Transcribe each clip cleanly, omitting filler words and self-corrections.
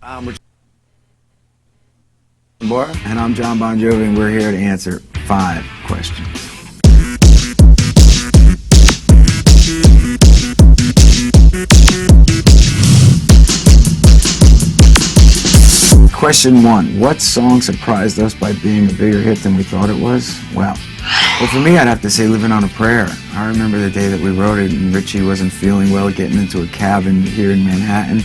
I'm Richie Sambora. And I'm John Bon Jovi, and we're here to answer 5 questions. Question 1. What song surprised us by being a bigger hit than we thought it was? Well, for me, I'd have to say Living on a Prayer. I remember the day that we wrote it, and Richie wasn't feeling well, getting into a cabin here in Manhattan,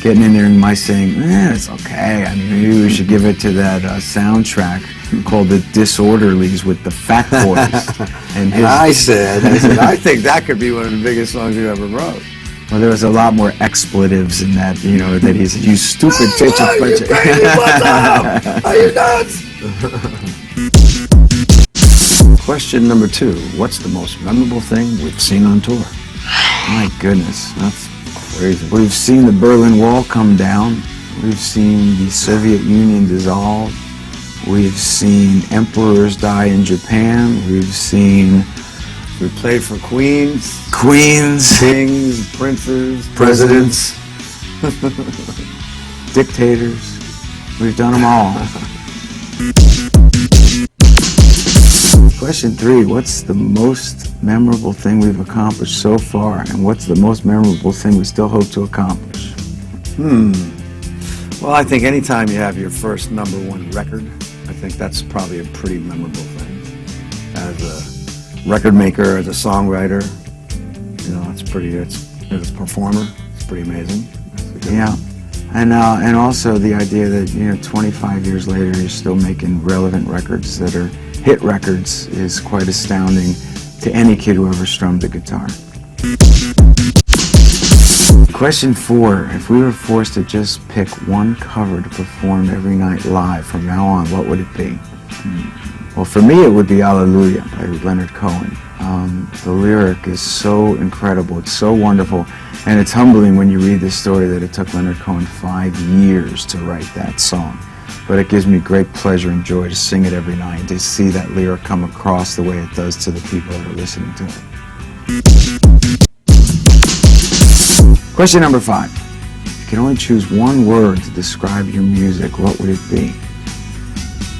getting in there and my saying, it's okay. I mean, maybe we should give it to that soundtrack called The Disorderlies with the Fat Boys. And I said, I think that could be one of the biggest songs you ever wrote. Well, there was a lot more expletives in that, that he said, you stupid bitch. Are you nuts? Question number 2. What's the most memorable thing we've seen on tour? My goodness, that's crazy. We've seen the Berlin Wall come down. We've seen the Soviet Union dissolve. We've seen emperors die in Japan. We played for queens, Kings, princes, presidents, dictators. We've done them all. Question 3, what's the most memorable thing we've accomplished so far, and what's the most memorable thing we still hope to accomplish? Well, I think anytime you have your first ¡1 record, I think that's probably a pretty memorable thing. As a record maker, as a songwriter, as a performer, it's pretty amazing. Yeah. And also the idea that 25 years later you're still making relevant records that are hit records is quite astounding to any kid who ever strummed the guitar. Question 4, if we were forced to just pick one cover to perform every night live from now on, what would it be? Well, for me it would be Hallelujah by Leonard Cohen. The lyric is so incredible, it's so wonderful, and it's humbling when you read this story that it took Leonard Cohen 5 years to write that song. But it gives me great pleasure and joy to sing it every night and to see that lyric come across the way it does to the people that are listening to it. Question number 5. If you could only choose one word to describe your music, what would it be?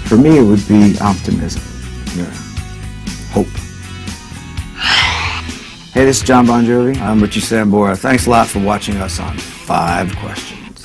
For me, it would be optimism. Yeah. Hope. Hey, this is John Bon Jovi. I'm Richie Sambora. Thanks a lot for watching us on 5 Questions.